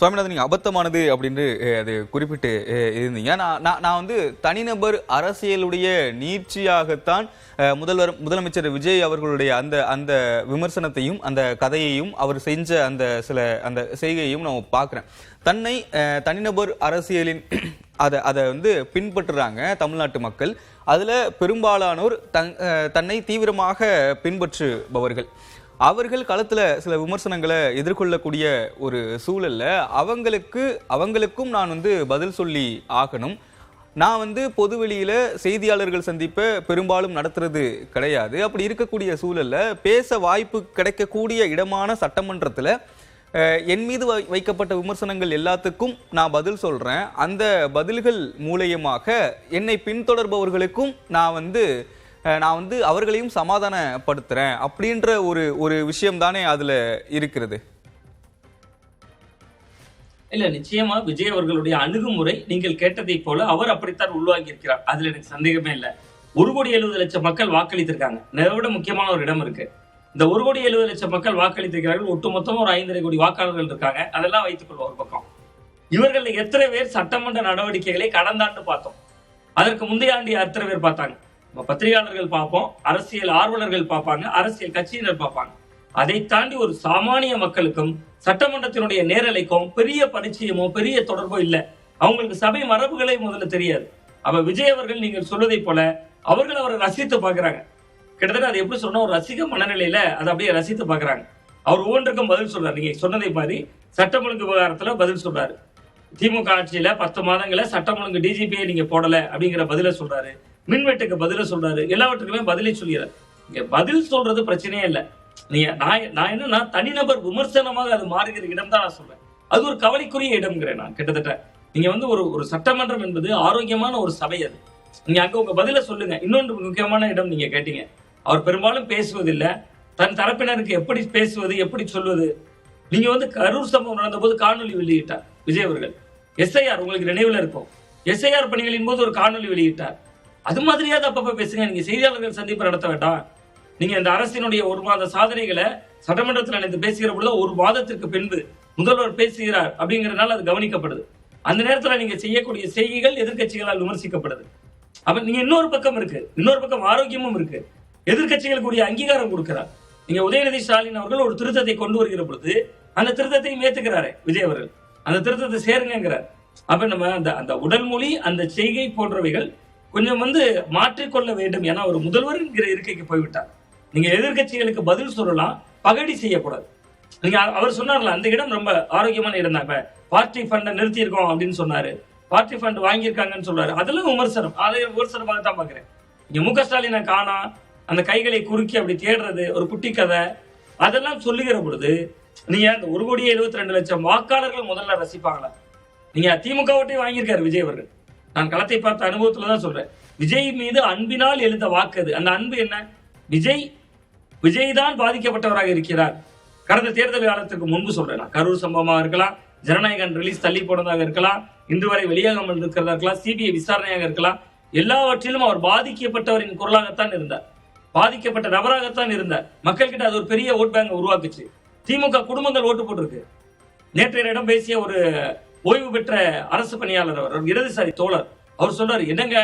சுவாமிநாதன், நீங்க அபத்தமானது அப்படின்னு அது குறிப்பிட்டு இருந்தீங்க. நான் வந்து தனிநபர் அரசியலுடைய நீட்சியாகத்தான் முதலமைச்சர் விஜய் அவர்களுடைய அந்த அந்த விமர்சனத்தையும் அந்த கதையையும் அவர் செஞ்ச அந்த செய்கையையும் நான் பார்க்கிறேன். தனிநபர் அரசியலின் அதை வந்து பின்பற்றுறாங்க தமிழ்நாட்டு மக்கள். அதுல பெரும்பாலானோர் தன்னை தீவிரமாக பின்பற்றுபவர்கள். அவர்கள் களத்துல சில விமர்சனங்களை எதிர்கொள்ளக்கூடிய ஒரு சூழல்ல அவங்களுக்கும் நான் வந்து பதில் சொல்லி ஆகணும். நான் வந்து பொதுவெளியில செய்தியாளர்கள் சந்திப்பை பெரும்பாலும் நடத்துறது கிடையாது. அப்படி இருக்கக்கூடிய சூழல்ல பேச வாய்ப்பு கிடைக்கக்கூடிய இடமான சட்டமன்றத்துல என் மீது வைக்கப்பட்ட விமர்சனங்கள் எல்லாத்துக்கும் நான் பதில் சொல்றேன். அந்த பதில்கள் மூலயமாக என்னை பின்தொடர்பவர்களுக்கும் நான் வந்து அவர்களையும் சமாதானப்படுத்துறேன் அப்படின்ற ஒரு விஷயம் தானே அதுல இருக்கிறது. இல்ல, நிச்சயமா விஜய் அவர்களுடைய அணுகுமுறை நீங்கள் கேட்டதை போல அவர் அப்படித்தான் உள்வாங்கி இருக்கிறார். அதுல எனக்கு சந்தேகமே இல்லை. 1,70,00,000 மக்கள் வாக்களித்திருக்காங்க. அதை விட முக்கியமான ஒரு இடம் இருக்கு. இந்த 1,70,00,000 மக்கள் வாக்களித்திருக்கிறார்கள். ஒட்டுமொத்தமா ஒரு 5,5 கோடி வாக்காளர்கள் இருக்காங்க. அதெல்லாம் வைத்துக் கொள்வோம் ஒரு பக்கம். இவர்கள் எத்தனை பேர் சட்டமன்ற நடவடிக்கைகளை கடந்த ஆண்டு பார்த்தோம், அதற்கு முந்தைய ஆண்டு எத்தனை பேர் பார்த்தாங்க? பத்திரிகையாளர்கள் பார்ப்போம், அரசியல் ஆர்வலர்கள் பார்ப்பாங்க, அரசியல் கட்சியினர் பார்ப்பாங்க. அதை தாண்டி ஒரு சாமானிய மக்களுக்கும் சட்டமன்றத்தினுடைய நேரலைக்கும் பெரிய பரிச்சயமோ பெரிய தொடர்போ இல்லை. அவங்களுக்கு சபை மரபுகளே முதல்ல தெரியாது. அப்ப விஜய் அவர்கள் நீங்கள் சொல்வதை போல அவரை ரசித்து பார்க்கிறாங்க. கிட்டத்தட்ட அது எப்படி சொன்னா ஒரு ரசிக மனநிலையில அதை அப்படியே ரசித்து பார்க்கிறாங்க. அவர் ஒவ்வொன்றுக்கும் பதில் சொல்றாரு. நீங்க சொன்னதை மாதிரி சட்டம் ஒழுங்கு விவகாரத்துல பதில் சொல்றாரு. திமுக ஆட்சியில 10 மாதங்கள சட்டம் ஒழுங்கு டிஜிபியை நீங்க போடல அப்படிங்கிற பதில சொல்றாரு. மின்வெட்டுக்கு பதில சொல்றாரு. எல்லாவற்றுக்குமே பதிலை சொல்கிறார். இங்க பதில் சொல்றது பிரச்சனையே இல்லை. நான் என்னன்னா தனிநபர் விமர்சனமாக அது மாறுகிற இடம் தான் நான் சொல்றேன். அது ஒரு கவலைக்குரிய இடம்ங்கிறேன் நான். கிட்டத்தட்ட நீங்க வந்து ஒரு சட்டமன்றம் என்பது ஆரோக்கியமான ஒரு சபை. அது நீங்க அங்க உங்க பதில சொல்லுங்க. இன்னொன்று முக்கியமான இடம் நீங்க கேட்டீங்க. அவர் பெரும்பாலும் பேசுவதில்லை. தன் தரப்பினருக்கு எப்படி பேசுவது, எப்படி சொல்வது. நீங்க வந்து கரூர் சம்பவம் நடந்த போது காணொலி வெளியிட்டார் விஜய் அவர்கள். எஸ்ஐஆர் உங்களுக்கு நினைவுல இருக்கும். எஸ்ஐஆர் பணிகளின் போது ஒரு காணொலி வெளியிட்டார். அது மாதிரியாவது அப்பப்ப பேசுங்க. நீங்க செய்தியாளர்கள் சந்திப்பு நடத்த வேண்டாம். நீங்க இந்த அரசினுடைய 1 மாத சாதனைகளை சட்டமன்றத்தில் நினைத்து பேசுகிற பொழுது 1 மாதத்திற்கு பின்பு முதல்வர் பேசுகிறார் அப்படிங்கறதுனால அது கவனிக்கப்படுது. அந்த நேரத்தில் நீங்க செய்யக்கூடிய செய்திகள் எதிர்கட்சிகளால் விமர்சிக்கப்படுது. அப்ப நீங்க இன்னொரு பக்கம் இருக்கு, இன்னொரு பக்கம் ஆரோக்கியமும் இருக்கு. எதிர்கட்சிகளுக்குரிய அங்கீகாரம் கொடுக்கிறார். நீங்க உதயநிதி ஸ்டாலின் அவர்கள் ஒரு திருத்தத்தை கொண்டு வருகிற பொழுது அந்த திருத்தத்தையும் ஏத்துக்கிறாரு விஜய் அவர்கள். அந்த திருத்தத்தை சேருங்கிறார். அப்ப நம்ம அந்த உடல் மொழி, அந்த செய்கை போன்றவைகள் கொஞ்சம் வந்து மாற்றிக்கொள்ள வேண்டும். ஏன்னா ஒரு முதல்வர் என்கிற இருக்கைக்கு போய்விட்டார். நீங்க எதிர்கட்சிகளுக்கு பதில் சொல்லலாம், பகடி செய்யக்கூடாது. நீங்க அவர் சொன்னார்ல, அந்த இடம் ரொம்ப ஆரோக்கியமான இடம் தான். இப்ப பார்ட்டி ஃபண்டை நிறுத்தி இருக்கோம் அப்படின்னு சொன்னாரு. பார்ட்டி ஃபண்ட் வாங்கியிருக்காங்கன்னு சொல்றாரு. அதெல்லாம் விமர்சனம். அதை விமர்சனமாக தான் பாக்குறேன். இங்க மு க ஸ்டாலினை காணா, அந்த கைகளை குறுக்கி அப்படி தேடுறது ஒரு குட்டி கதை, அதெல்லாம் சொல்லுகிற பொழுது நீங்க அந்த 1,72,00,000 வாக்காளர்கள் முதல்ல ரசிப்பாங்களா? நீங்க திமுக ஓட்டை வாங்கியிருக்காரு விஜய் அவர்கள். நான் களத்தை பார்த்த அனுபவத்துல தான் சொல்றேன். விஜய் மீது அன்பினால் எழுந்த வாக்கு அது. அந்த அன்பு என்ன? விஜய் தான் பாதிக்கப்பட்டவராக இருக்கிறார். கடந்த தேர்தல் காலத்துக்கு முன்பு சொல்றேன். கரூர் சம்பவமாக இருக்கலாம், ஜனநாயகன் ரிலீஸ் தள்ளி போனதாக இருக்கலாம், இன்று வரை வெளியாகாமல் இருக்கிறதா இருக்கலாம், சிபிஐ விசாரணையாக இருக்கலாம். எல்லாவற்றிலும் அவர் பாதிக்கப்பட்டவரின் குரலாகத்தான் இருந்தார், பாதிக்கப்பட்ட நபராகத்தான் இருந்தார். மக்கள் கிட்ட அது ஒரு பெரிய ஓட் பேங்க் உருவாக்குச்சு. திமுக குடும்பங்கள் ஓட்டு போட்டிருக்கு. நேற்றைய இடம் பேசிய ஒரு ஓய்வு பெற்ற அரசு பணியாளர், அவர் இடதுசாரி தோழர், அவர் சொல்றாரு, என்னங்க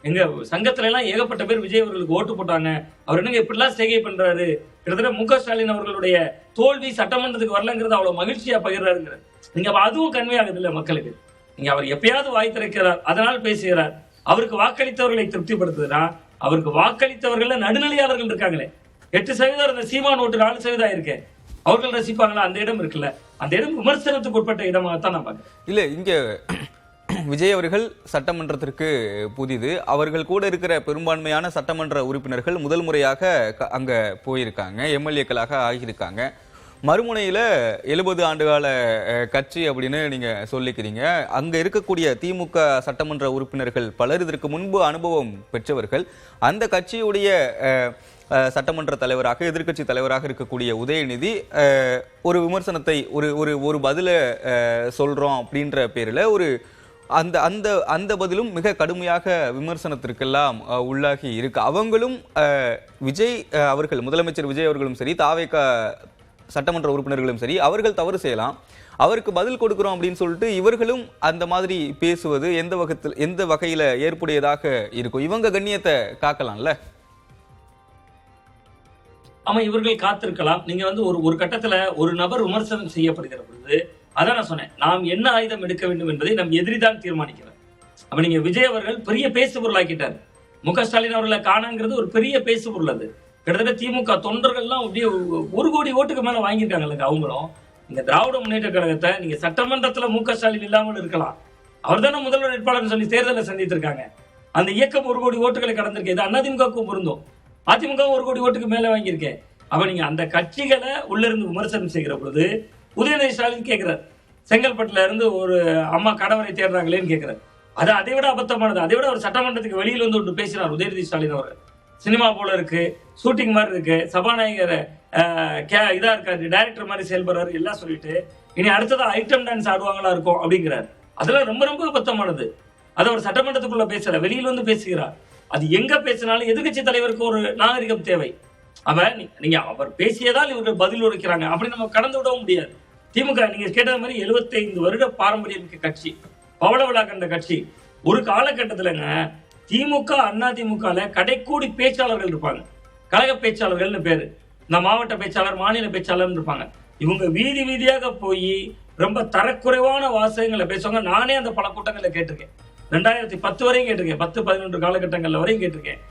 எங்க சங்கத்துல எல்லாம் ஏகப்பட்ட பேர் விஜய் அவர்களுக்கு ஓட்டு போட்டாங்க, அவர் என்னங்க இப்படிலாம் செய்கை பண்றாரு, கிட்டத்தட்ட மு க ஸ்டாலின் அவர்களுடைய தோல்வி சட்டமன்றத்துக்கு வரலங்கிறது அவ்வளவு மகிழ்ச்சியா பகிர்றாருங்கிறார். நீங்க அதுவும் கன்வே ஆகுது இல்ல மக்களுக்கு. நீங்க அவர் எப்பயாவது வாய் திறக்கிறார், அதனால் பேசுகிறார். அவருக்கு வாக்களித்தவர்களை திருப்திப்படுத்துதுன்னா, அவருக்கு வாக்களித்தவர்கள் நடுநிலையாளர்கள் இருக்காங்களே, 8% இந்த சீமான் ஓட்டு 4% இருக்கேன், அவர்கள் ரசிப்பாங்களா? அந்த இடம் இருக்குல்ல, அந்த இடம் விமர்சனத்துக்கு உட்பட்ட இடமாகத்தான் நான் பார்க்கிறேன். இல்ல, இங்க விஜய் அவர்கள் சட்டமன்றத்திற்கு புதிது. அவர்கள் கூட இருக்கிற பெரும்பான்மையான சட்டமன்ற உறுப்பினர்கள் முதல் முறையாக அங்க போயிருக்காங்க, எம்எல்ஏக்களாக ஆகியிருக்காங்க. மறுமுனையில 70 ஆண்டுகால கட்சி அப்படின்னு நீங்க சொல்லிக்கிறீங்க. அங்க இருக்கக்கூடிய திமுக சட்டமன்ற உறுப்பினர்கள் பலர் இதற்கு முன்பு அனுபவம் பெற்றவர்கள். அந்த கட்சியுடைய சட்டமன்ற தலைவராக, எதிர்க்கட்சி தலைவராக இருக்கக்கூடிய உதயநிதி ஒரு விமர்சனத்தை ஒரு பதில சொல்றோம் அப்படின்ற பேரில் அந்த அந்த அந்த பதிலும் மிக கடுமையாக விமர்சனத்திற்கெல்லாம் உள்ளாகி இருக்கு. அவங்களும் விஜய் அவர்கள், முதலமைச்சர் விஜய் அவர்களும் சரி, தாவேக சட்டமன்ற உறுப்பினர்களும் சரி, அவர்கள் தவறு செய்யலாம். அவருக்கு பதில் கொடுக்கிறோம் அப்படின்னு சொல்லிட்டு இவர்களும் அந்த மாதிரி பேசுவது எந்த வகையில ஏற்புடையதாக இருக்கும்? இவங்க கண்ணியத்தை காக்கலாம்ல. ஆமா, இவர்கள் காத்திருக்கலாம். நீங்க வந்து ஒரு கட்டத்துல ஒரு நபர் விமர்சனம் செய்யப்படுகிற பொழுது அதான் நான் சொன்னேன், நாம் என்ன ஆயுதம் எடுக்க வேண்டும் என்பதை நம் எதிரிதான் தீர்மானிக்கிறார். அப்ப நீங்க விஜய் அவர்கள் பெரிய பேசு பொருளாக்கிட்டார். முக ஸ்டாலின் அவர்களை காணங்கிறது ஒரு பெரிய பேசு பொருள். அது கிட்டத்தட்ட திமுக தொண்டர்கள்லாம் அப்படியே 1 கோடி ஓட்டுக்கு மேல வாங்கியிருக்காங்க. அவங்களும் நீங்க திராவிட முன்னேற்ற கழகத்தை நீங்க சட்டமன்றத்துல முக ஸ்டாலின் இல்லாமல் இருக்கலாம், அவர் தானே முதல்வர் வேட்பாளர் சொல்லி தேர்தலை சந்தித்திருக்காங்க. அந்த இயக்கம் 1 கோடி ஓட்டுகளை கடந்திருக்கு. இது அதிமுகவுக்கும் பொருந்தும். அதிமுக 1 கோடி ஓட்டுக்கு மேல வாங்கியிருக்கேன். அப்ப நீங்க அந்த கட்சிகளை உள்ள இருந்து விமர்சனம் செய்கிற பொழுது உதயநிதி ஸ்டாலின் கேட்கிறார், செங்கல்பட்டுல இருந்து ஒரு அம்மா கணவரை தேடுறாங்களேன்னு கேட்கிறார். அது அதை விட அபத்தமானது. அதை விட அவர் சட்டமன்றத்துக்கு வெளியில் வந்து ஒன்று பேசினார் உதயநிதி ஸ்டாலின் அவர்கள். சினிமா போல இருக்கு, ஷூட்டிங் மாதிரி இருக்கு, சபாநாயகர் இதா இருக்காரு, டைரக்டர் மாதிரி செயல்படுறாரு எல்லாம் சொல்லிட்டு இனி அடுத்ததா ஐட்டம் டான்ஸ் ஆடுவாங்களா இருக்கும் அப்படிங்கிறார். அதெல்லாம் ரொம்ப ரொம்ப அபத்தமானது. அதை அவர் சட்டமன்றத்துக்குள்ள பேசல, வெளியில் வந்து பேசுகிறார். அது எங்க பேசினாலும் எதிர்கட்சி தலைவருக்கு ஒரு நாகரிகம் தேவை. நீங்க அவர் பேசியதால் இவர்கள் பதில் உரைக்கிறாங்க அப்படி நம்ம கடந்து விடவும் முடியாது. திமுக நீங்க கேட்டது மாதிரி 75 வருட பாரம்பரியம் மிக்க கட்சி, பவள விழா கண்ட கட்சி. ஒரு காலகட்டத்திலங்க திமுக அதிமுக கடைக்கூடி பேச்சாளர்கள் இருப்பாங்க, கழக பேச்சாளர்கள்னு பேரு. இந்த மாவட்ட பேச்சாளர், மாநில பேச்சாளர் இருப்பாங்க. இவங்க வீதி வீதியாக போய் ரொம்ப தரக்குறைவான வாசகங்களை பேசுவாங்க. நானே அந்த பல கூட்டங்களை கேட்டிருக்கேன். 2010 வரையும் கேட்டிருக்கேன், 10-11 காலகட்டங்கள்ல வரையும் கேட்டிருக்கேன்.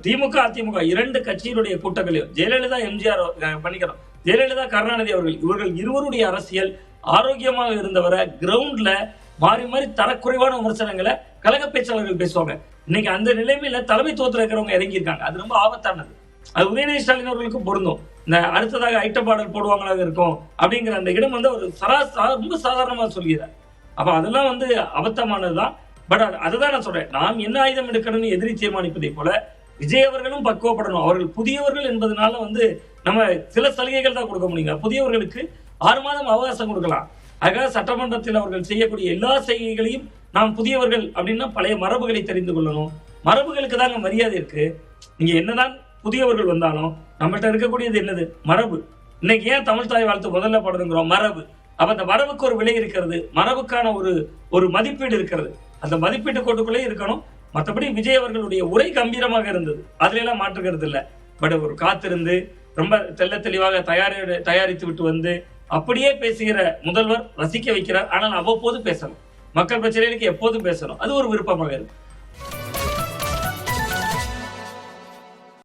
திமுக அதிமுக 2 கட்சியினுடைய கூட்டங்களையும் ஜெயலலிதா எம்ஜிஆர் பண்ணிக்கிறோம், ஜெயலலிதா கருணாநிதி அவர்கள் இவர்கள் இருவருடைய அரசியல் ஆரோக்கியமாக இருந்தவரை கிரவுண்ட்ல மாறி மாறி தரக்குறைவான விமர்சனங்களை கழக பேச்சாளர்கள் பேசுவாங்க. இன்னைக்கு அந்த நிலைமையில தலைமைத்துவத்தில் இருக்கிறவங்க இறங்கி இருக்காங்க. அது ரொம்ப ஆபத்தானது. அது உதயநிதி ஸ்டாலின் அவர்களுக்கும் பொருந்தும். இந்த அடுத்ததாக ஐட்டம் பாடல் போடுவாங்களாக இருக்கும் அப்படிங்கிற அந்த இடம் வந்து ஒரு ரொம்ப சாதாரணமாக சொல்கிறார். அப்ப அதெல்லாம் வந்து அபத்தமானதுதான். பட் அதுதான் நான் சொல்றேன், நாம் என்ன ஆயுதம் எடுக்கணும்னு எதிரி தீர்மானிப்பதை போல விஜய் அவர்களும் பக்குவப்படணும். அவர்கள் புதியவர்கள் என்பதனால வந்து நம்ம சில சலுகைகள் தான் கொடுக்க முடியுங்க. புதியவர்களுக்கு 6 மாதம் அவகாசம் கொடுக்கலாம். ஆக சட்டமன்றத்தில் அவர்கள் செய்யக்கூடிய எல்லா செய்கைகளையும் நாம் புதியவர்கள் அப்படின்னா பழைய மரபுகளை தெரிந்து கொள்ளணும். மரபுகளுக்கு தாங்க மரியாதை இருக்கு. நீங்க என்னதான் புதியவர்கள் வந்தாலும் நம்மகிட்ட இருக்கக்கூடியது என்னது? மரபு. இன்னைக்கு ஏன் தமிழ் தாய் வாழ்த்து முதல்ல பாடுங்கிறோம்? மரபு. அப்ப அந்த மரபுக்கு ஒரு விலை இருக்கிறது, மரபுக்கான ஒரு மதிப்பீடு இருக்கிறது. அந்த மதிப்பீட்டு கோட்டுக்குள்ளே இருக்கணும். மற்றபடி விஜய் அவர்களுடைய உரை கம்பீரமாக இருந்தது, அதுல எல்லாம் மாற்றுக்கிறது இல்லை. பட் ஒரு காத்திருந்து ரொம்ப தெல்ல தெளிவாக தயாரித்து விட்டு வந்து அப்படியே பேசுகிற முதல்வர் ரசிக்க வைக்கிறார். ஆனால் அவ்வப்போது பேசணும், மக்கள் பிரச்சனைகளுக்கு எப்போதும் பேசணும். அது ஒரு விருப்பமாக இருக்கு.